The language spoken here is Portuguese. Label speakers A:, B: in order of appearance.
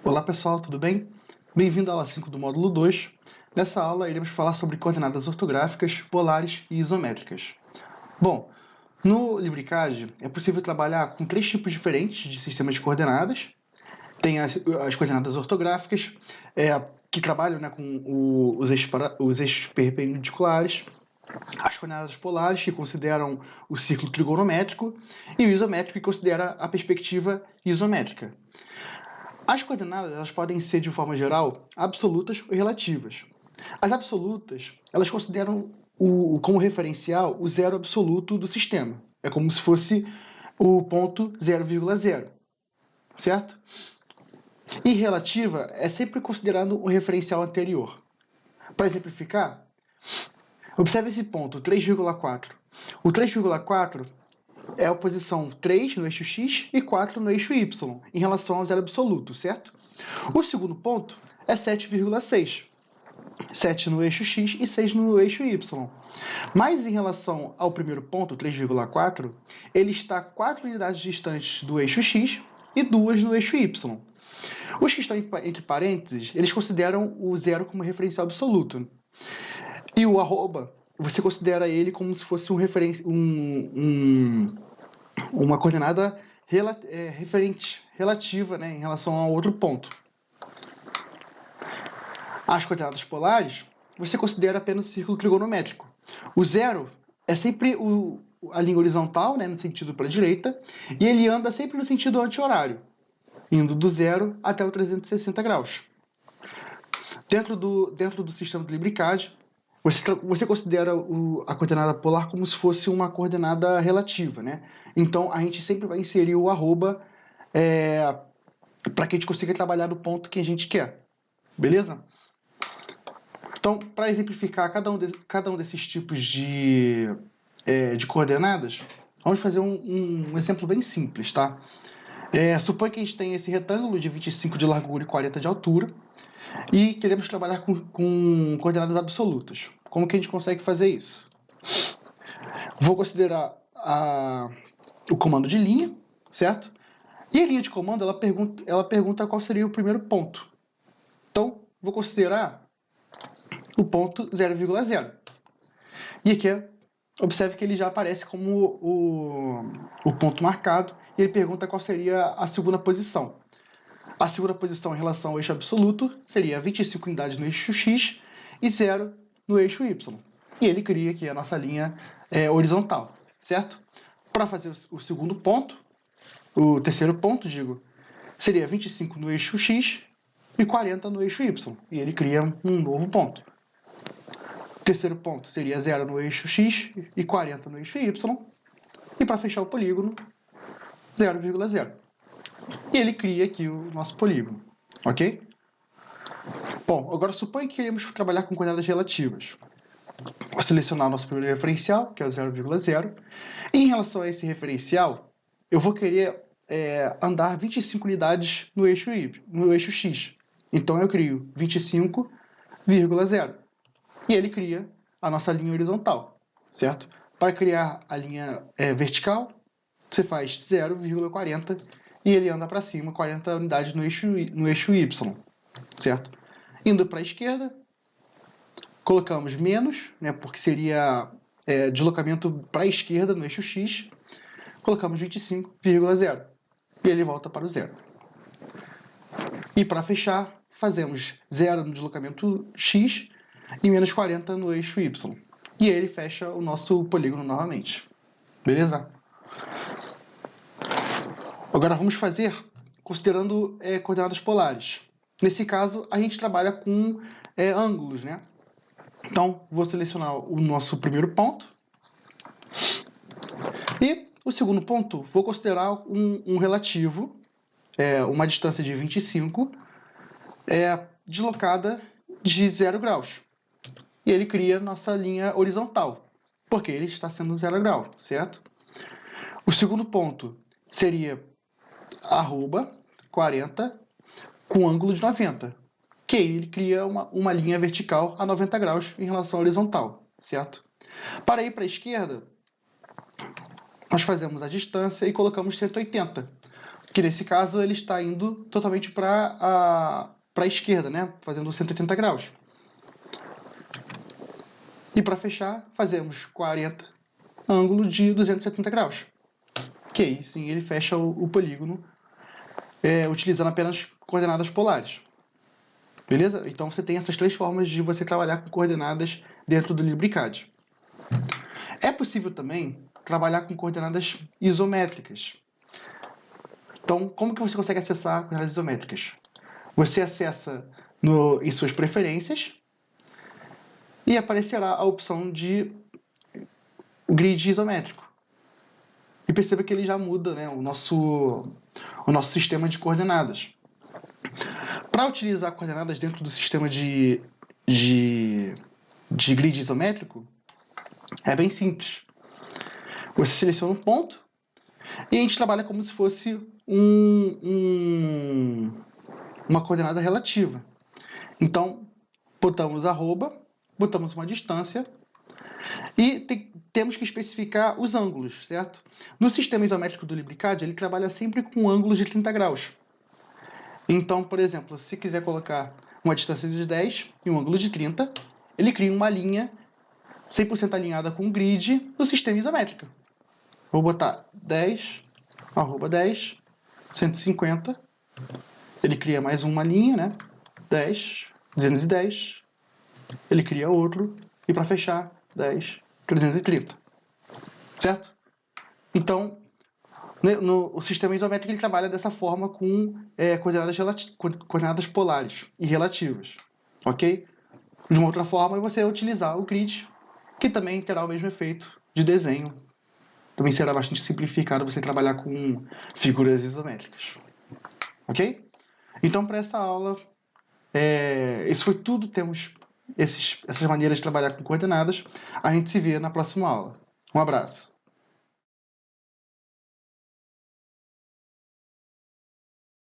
A: Olá pessoal, tudo bem? Bem-vindo à aula 5 do módulo 2. Nessa aula iremos falar sobre coordenadas ortográficas, polares e isométricas. Bom, no LibreCAD é possível trabalhar com três tipos diferentes de sistemas de coordenadas. Tem as coordenadas ortográficas, que trabalham, né, com os eixos perpendiculares, as coordenadas polares, que consideram o círculo trigonométrico, e o isométrico, que considera a perspectiva isométrica. As coordenadas elas podem ser, de forma geral, absolutas ou relativas. As absolutas, elas consideram como referencial o zero absoluto do sistema. É como se fosse o ponto 0,0, certo? E relativa é sempre considerando um referencial anterior. Para exemplificar, observe esse ponto, 3,4. O 3,4 é a posição 3 no eixo x e 4 no eixo y, em relação ao zero absoluto, certo? O segundo ponto é 7,6. 7 no eixo x e 6 no eixo y. Mas em relação ao primeiro ponto, 3,4, ele está 4 unidades distantes do eixo x e 2 no eixo y. Os que estão entre parênteses, eles consideram o zero como referencial absoluto. E o arroba, você considera ele como se fosse uma coordenada relativa, né, em relação a outro ponto. As coordenadas polares, você considera apenas o círculo trigonométrico. O zero é sempre a linha horizontal, né, no sentido para a direita, e ele anda sempre no sentido anti-horário, indo do zero até o 360 graus. Dentro do sistema do LibreCAD, você considera a coordenada polar como se fosse uma coordenada relativa, né? Então, a gente sempre vai inserir o arroba para que a gente consiga trabalhar no ponto que a gente quer. Beleza? Então, para exemplificar cada um desses tipos de coordenadas, vamos fazer um exemplo bem simples, tá? Suponha que a gente tem esse retângulo de 25 de largura e 40 de altura e queremos trabalhar com coordenadas absolutas. Como que a gente consegue fazer isso? Vou considerar o comando de linha, certo? E a linha de comando, ela pergunta qual seria o primeiro ponto. Então, vou considerar o ponto 0,0. E aqui, observe que ele já aparece como o ponto marcado, e ele pergunta qual seria a segunda posição. A segunda posição em relação ao eixo absoluto seria 25 unidades no eixo x e 0 no eixo y. E ele cria aqui a nossa linha horizontal, certo? Para fazer o segundo ponto, o terceiro ponto, seria 25 no eixo x e 40 no eixo y. E ele cria um novo ponto. O terceiro ponto seria 0 no eixo x e 40 no eixo y. E para fechar o polígono, 0,0. E ele cria aqui o nosso polígono, ok? Bom, agora suponha que queremos trabalhar com coordenadas relativas. Vou selecionar o nosso primeiro referencial, que é o 0,0. E em relação a esse referencial, eu vou querer andar 25 unidades no eixo x. Então eu crio 25,0. E ele cria a nossa linha horizontal, certo? Para criar a linha vertical, você faz 0,40 e ele anda para cima 40 unidades no eixo y, certo? Indo para a esquerda, colocamos menos, né, porque seria deslocamento para a esquerda no eixo x, colocamos 25,0 e ele volta para o zero. E para fechar, fazemos 0 no deslocamento x e menos 40 no eixo y. E ele fecha o nosso polígono novamente. Beleza? Agora vamos fazer considerando coordenadas polares. Nesse caso, a gente trabalha com ângulos, né? Então, vou selecionar o nosso primeiro ponto. E o segundo ponto, vou considerar um relativo, uma distância de 25, deslocada de 0 graus. E ele cria nossa linha horizontal, porque ele está sendo 0 grau, certo? O segundo ponto seria arroba 40 com ângulo de 90, que ele cria uma linha vertical a 90 graus em relação à horizontal, certo? Para ir para a esquerda, nós fazemos a distância e colocamos 180, que nesse caso ele está indo totalmente para a esquerda, né? Fazendo 180 graus. E para fechar, fazemos 40 ângulo de 270 graus. Que aí sim ele fecha o polígono utilizando apenas coordenadas polares. Beleza? Então você tem essas três formas de você trabalhar com coordenadas dentro do LibreCAD. É possível também trabalhar com coordenadas isométricas. Então, como que você consegue acessar coordenadas isométricas? Você acessa em suas preferências e aparecerá a opção de grid isométrico. E perceba que ele já muda, né, o nosso sistema de coordenadas. Para utilizar coordenadas dentro do sistema de grid isométrico, é bem simples. Você seleciona um ponto e a gente trabalha como se fosse uma coordenada relativa. Então, botamos arroba, botamos uma distância e temos que especificar os ângulos, certo? No sistema isométrico do LibreCAD, ele trabalha sempre com ângulos de 30 graus. Então, por exemplo, se quiser colocar uma distância de 10 e um ângulo de 30, ele cria uma linha 100% alinhada com o grid do sistema isométrico. Vou botar 10, arroba 10, 150. Ele cria mais uma linha, né? 10, 210. Ele cria outro. E para fechar, 10, 330. Certo? Então, o sistema isométrico ele trabalha dessa forma com coordenadas polares e relativas. Ok? De uma outra forma é você utilizar o grid, que também terá o mesmo efeito de desenho. Também será bastante simplificado você trabalhar com figuras isométricas. Ok? Então, para essa aula, isso foi tudo. Temos essas maneiras de trabalhar com coordenadas. A gente se vê na próxima aula. Um abraço.